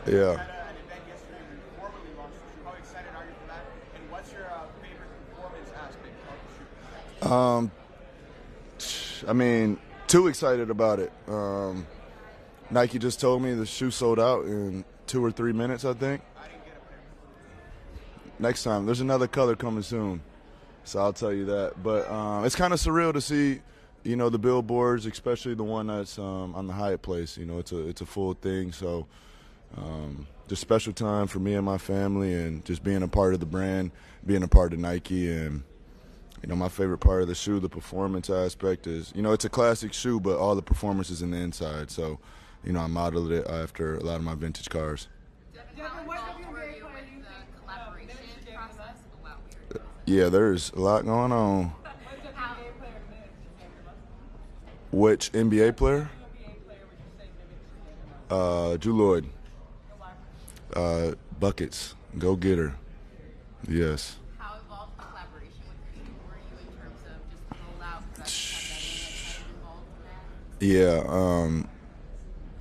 Yeah. You had an event yesterday where you formally launched the shoe. How excited are you for that? And what's your favorite performance aspect of the shoe? I mean, too excited about it. Nike just told me the shoe sold out in 2 or 3 minutes, I think. I didn't get a pair. Next time, there's another color coming soon, so I'll tell you that. But it's kind of surreal to see, the billboards, especially the one that's on the Hyatt Place. It's a full thing, so just special time for me and my family, and just being a part of the brand, being a part of Nike, and my favorite part of the shoe, the performance aspect is, it's a classic shoe, but all the performance is in the inside. So, I modeled it after a lot of my vintage cars. Devin, what WNBA player do you think Collaboration process? Wow, weird. Yeah, there's a lot going on. what WNBA player mimics your game the most? Which NBA player? WNBA player would you say mimics your game the most? Drew Lloyd. And why? Buckets. Go get her. Yes. How involved the collaboration with your shoe were you in terms of just the rollout, production, kind of involved in that? Yeah.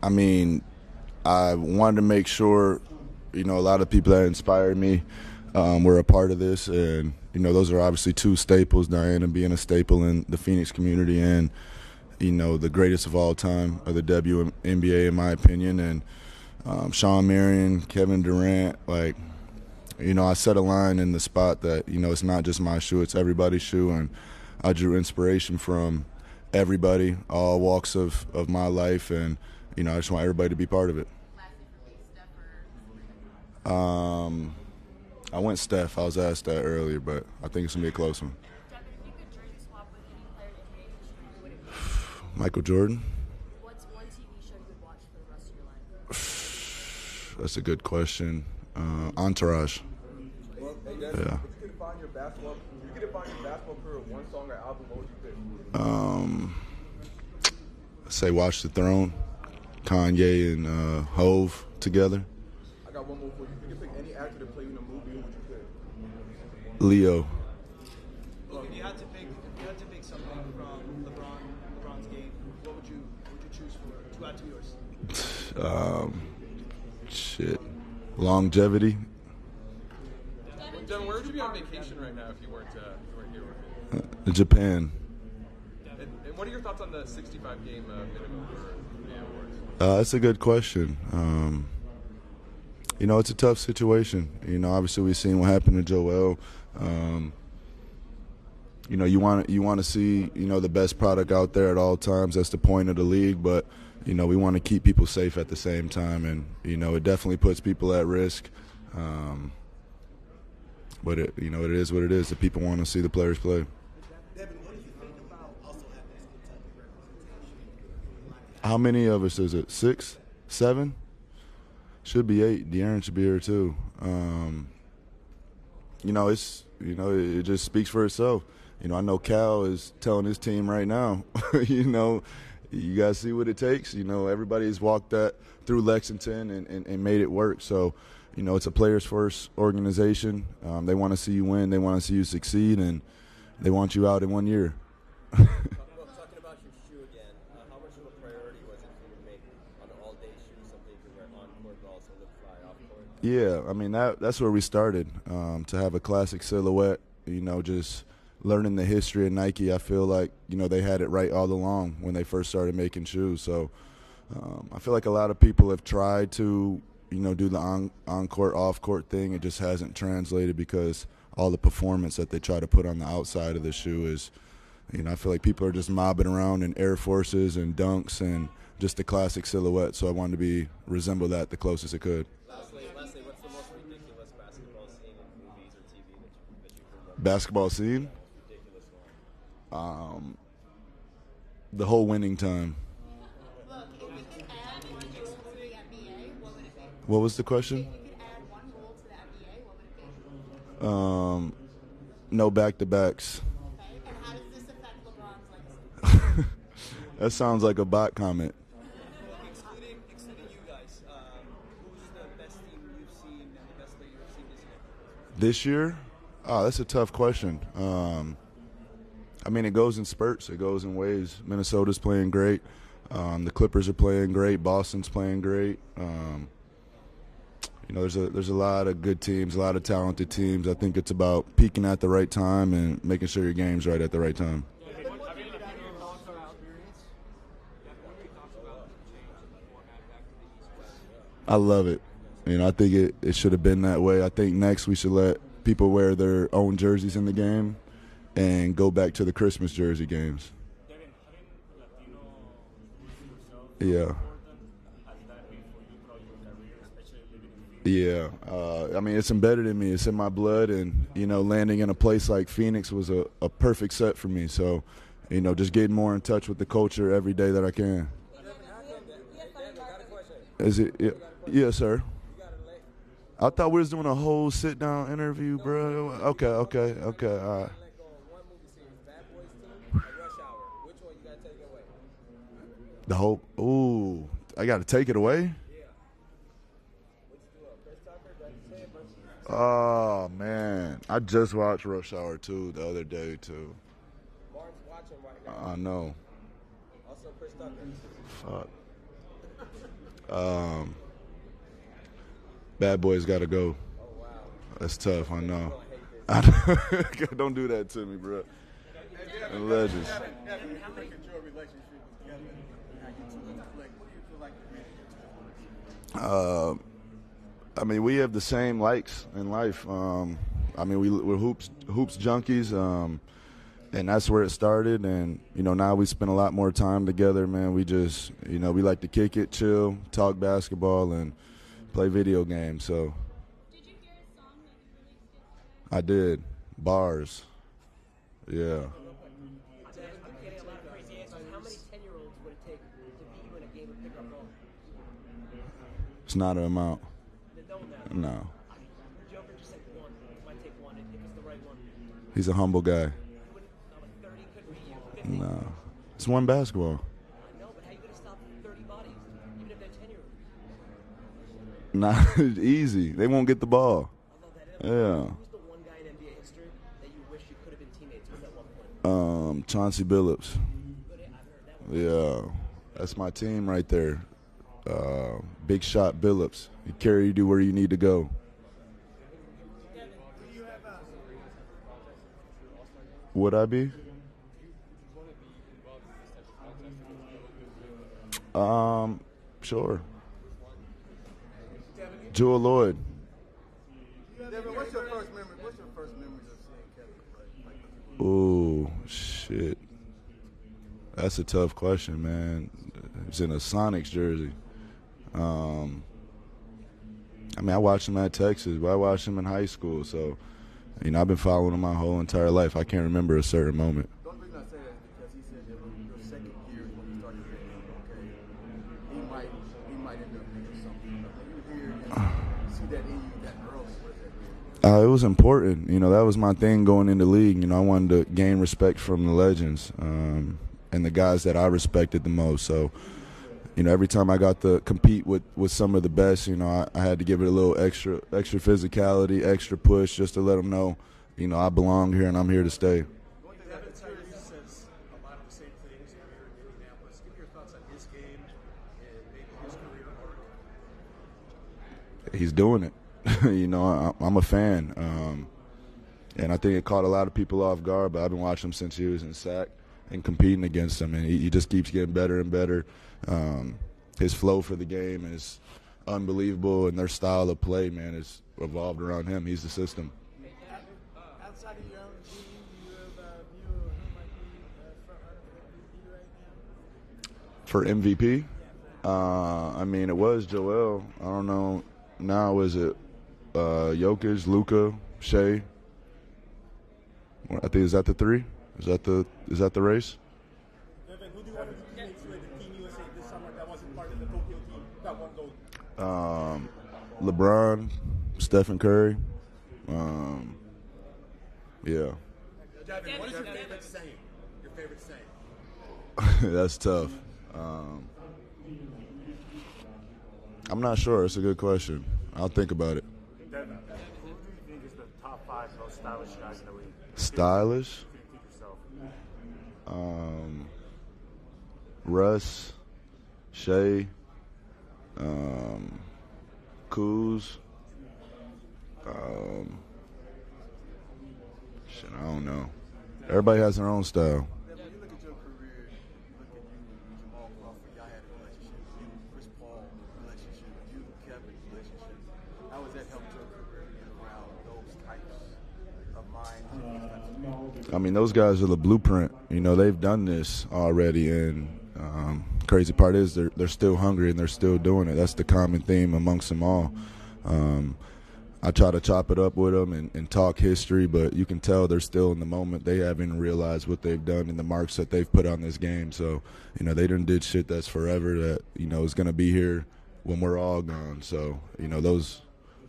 I mean, I wanted to make sure, a lot of people that inspired me were a part of this. And, those are obviously two staples, Diana being a staple in the Phoenix community and, the greatest of all time of the WNBA, in my opinion. And Sean Marion, Kevin Durant, I set a line in the spot that, it's not just my shoe, it's everybody's shoe. And I drew inspiration from everybody, all walks of my life. And, I just want everybody to be part of it. Lastly for me, Steph or I went Steph. I was asked that earlier, but I think it's going to be a close one. Devin, if you could jersey swap with any player in NBA history, who would it be? Michael Jordan? What's one TV show you would watch for the rest of your life? That's a good question. Entourage. Well, hey, Devin, Yeah. if you could define your basketball career with one song or album, what would you pick? Say Watch the Throne. Kanye and Hove together. I got one more for you. If you could pick any actor to play you in a movie, who would you pick? Leo. Look, if you had to pick something from LeBron's game, what would you choose for? 2 out of 2 yours. Shit. Longevity. Devin, where would you be on vacation right now if you weren't here with me? Japan. And what are your thoughts on the 65 game minimum for the awards? That's a good question. It's a tough situation. Obviously we've seen what happened to Joel. You want to see, the best product out there at all times. That's the point of the league. But, we want to keep people safe at the same time. And, it definitely puts people at risk. But, it is what it is. The people want to see the players play. Devin, what do you think about also having this Kentucky representation? How many of us is it? 6? 7? Should be 8. De'Aaron should be here too. It just speaks for itself. I know Cal is telling his team right now, you guys see what it takes. Everybody's walked that through Lexington and made it work. So, it's a players first organization. They want to see you win. They want to see you succeed, and they want you out in 1 year. Talking about your shoe again, how much of a priority was it for you to make on an all-day shoe something you can wear on court but also look fly off court? Yeah, I mean that's where we started. To have a classic silhouette, just learning the history of Nike. I feel like they had it right all along when they first started making shoes. So I feel like a lot of people have tried to do the on-court, off-court thing. It just hasn't translated because all the performance that they try to put on the outside of the shoe is. I feel like people are just mobbing around in Air Forces and Dunks and just the classic silhouette. So I wanted to resemble that the closest it could. Lastly, what's the most ridiculous basketball scene in movies or TV that you remember? Basketball scene? Ridiculous one. The whole winning time. Look, if you could add one rule to the NBA, what would it be? What was the question? If you could add one rule to the NBA, what would it be? No back-to-backs. Okay, and how does this affect LeBron's legacy? That sounds like a bot comment. Excluding you guys, who's the best team you've seen and the best player you've seen this year? This year? Oh, that's a tough question. I mean, it goes in spurts. It goes in waves. Minnesota's playing great. The Clippers are playing great. Boston's playing great. there's a lot of good teams, a lot of talented teams. I think it's about peaking at the right time and making sure your game's right at the right time. I love it. I think it should have been that way. I think next we should let people wear their own jerseys in the game and go back to the Christmas jersey games. Yeah. Yeah. It's embedded in me. It's in my blood. And, landing in a place like Phoenix was a perfect set for me. So, just getting more in touch with the culture every day that I can. Is it? Yeah. Yes, sir. I thought we was doing a whole sit-down interview, bro. Okay, all right. The whole, ooh, I got to take it away? Oh, man. I just watched Rush Hour 2 the other day, too. I know. Also, Chris Tucker. Fuck. Bad Boys Gotta Go. Oh, wow. That's tough, I know. Don't do that to me, bro. And legends. We have the same likes in life. We're hoops junkies, and that's where it started. And now we spend a lot more time together, man. We just, we like to kick it, chill, talk basketball, and play video games. So. Did you hear a song that you released? I did. Bars. Yeah. I'm getting a lot of crazy answers. How many 10-year-olds would it take to beat you in a game of pickup ball? It's not an amount. No. Joker just said one. It might take one if it's the right one. He's a humble guy. 30 could be you. 50. No. It's one basketball. I know, but how are you going to stop 30 bodies, even if they're 10-year-olds? Not easy. They won't get the ball. I love that. Yeah. Who's the one guy in NBA history that you wish you could have been teammates with at one point? Chauncey Billups. I've heard that one. Yeah. That's my team right there. Big shot Billups. He carry you to where you need to go. Would I be? Sure. Jewel Lloyd. Devin, what's your first memory? What's your first memories of seeing Kevin play? Ooh, shit. That's a tough question, man. It's in a Sonics jersey. I watched him at Texas, but I watched him in high school. So, I've been following him my whole entire life. I can't remember a certain moment. The only reason I say that is because he said that when your second year is when you started thinking, okay, he might end up doing something. But when you hear and see that in you that early, what does that mean? It was important. That was my thing going into league. I wanted to gain respect from the legends and the guys that I respected the most. So, every time I got to compete with some of the best, I had to give it a little extra physicality, extra push, just to let them know, I belong here and I'm here to stay. Devin Tyrese says a lot of the same things here in Indianapolis. Give me your thoughts on his game and maybe his career arc. He's doing it. I'm a fan. And I think it caught a lot of people off guard, but I've been watching him since he was in SAC and competing against him, and he just keeps getting better and better. His flow for the game is unbelievable, and their style of play, man, is revolved around him. He's the system. Outside of your own team, do you have a view of who might be front runner for MVP right now? For MVP? It was Joel. I don't know. Now is it Jokic, Luka, Shea? I think, is that the three? Is that the race? Devin, who do you want to be teammates with Team USA this summer that wasn't part of the Tokyo team that won gold? LeBron, Stephen Curry. Yeah. Devin, what is your favorite saying? Your favorite saying? That's tough. I'm not sure. It's a good question. I'll think about it. Devin, who do you think is the top 5 most stylish guys in the league? Stylish? Russ, Shea, Kuz, Shit, I don't know. Everybody has their own style. When you look at your career, you look at you, Jamal Crawford, y'all had a relationship. You, Chris Paul, relationship. You, Kevin, relationship. How has that helped your career being around those types of minds and those types of people? I mean, those guys are the blueprint. You know, they've done this already, and crazy part is they're still hungry and they're still doing it. That's the common theme amongst them all. I try to chop it up with them and talk history, but you can tell they're still in the moment. They haven't realized what they've done and the marks that they've put on this game. So, you know, they done did shit that's forever that, you know, is going to be here when we're all gone. So, you know, those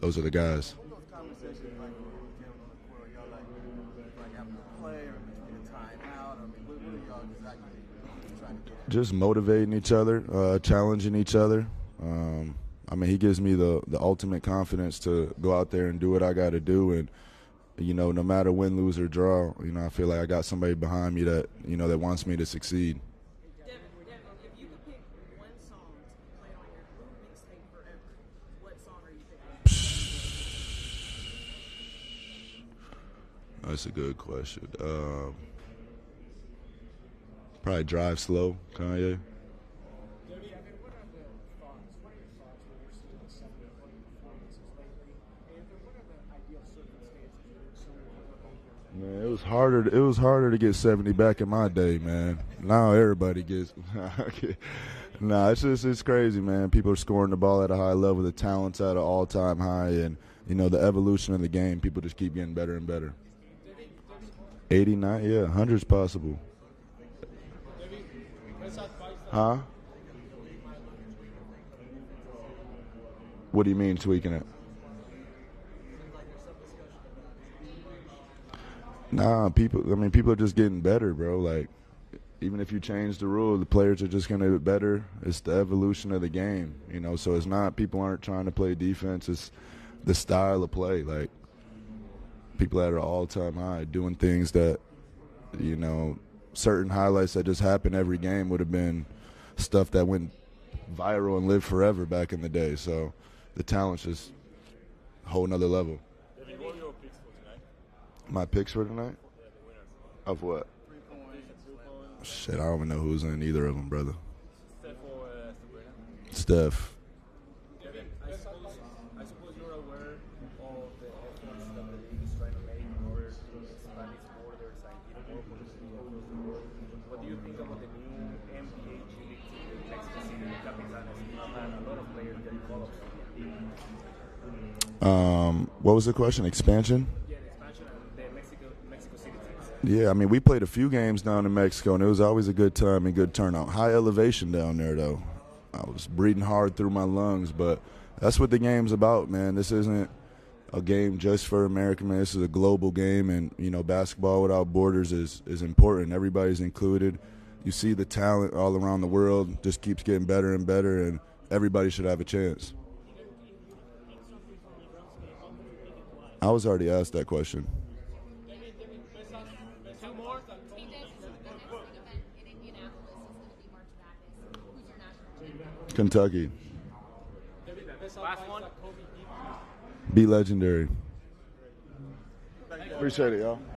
are the guys. What those conversations like with him on the court? Y'all like having a play or in a timeout? I mean, what are y'all exactly trying to get? Just motivating each other, challenging each other. I mean, he gives me the ultimate confidence to go out there and do what I got to do. And, you know, no matter win, lose, or draw, you know, I feel like I got somebody behind me that, you know, that wants me to succeed. Devin, if you could pick one song to play on your mixtape forever, what song are you picking? That's a good question. Probably Drive Slow, Kanye. Man, it was harder to get 70 back in my day, man. Now everybody gets. Nah, it's crazy, man. People are scoring the ball at a high level. The talent's at an all-time high, and you know the evolution of the game. People just keep getting better and better. 89, yeah, 100's possible. Huh? What do you mean tweaking it? Nah, people are just getting better, bro. Like, even if you change the rule, the players are just going to get better. It's the evolution of the game, you know. So it's not people aren't trying to play defense. It's the style of play. Like, people at an all-time high doing things that, you know, certain highlights that just happen every game would have been stuff that went viral and lived forever back in the day. So the talent's just a whole nother level. My picks for tonight? Of what? Shit, I don't even know who's in either of them, brother. Steph. I suppose you're aware of the efforts that the league is trying to make in order to expand its borders and give more opportunity across the world. What do you think about the new NBA G-League team in Mexico City, the Capitanes, and a lot of players get involved? What was the question? Expansion? Yeah, the expansion and the Mexico City teams. Yeah, I mean, we played a few games down in Mexico, and it was always a good time and good turnout. High elevation down there, though. I was breathing hard through my lungs, but that's what the game's about, man. This isn't a game just for America, man. This is a global game, and, you know, basketball without borders is important. Everybody's included. You see the talent all around the world just keeps getting better and better, and everybody should have a chance. I was already asked that question. Two more. The next event in Indianapolis is going to be March Madness. Who's your national champion? Kentucky. Last one. Be legendary. Appreciate it, y'all.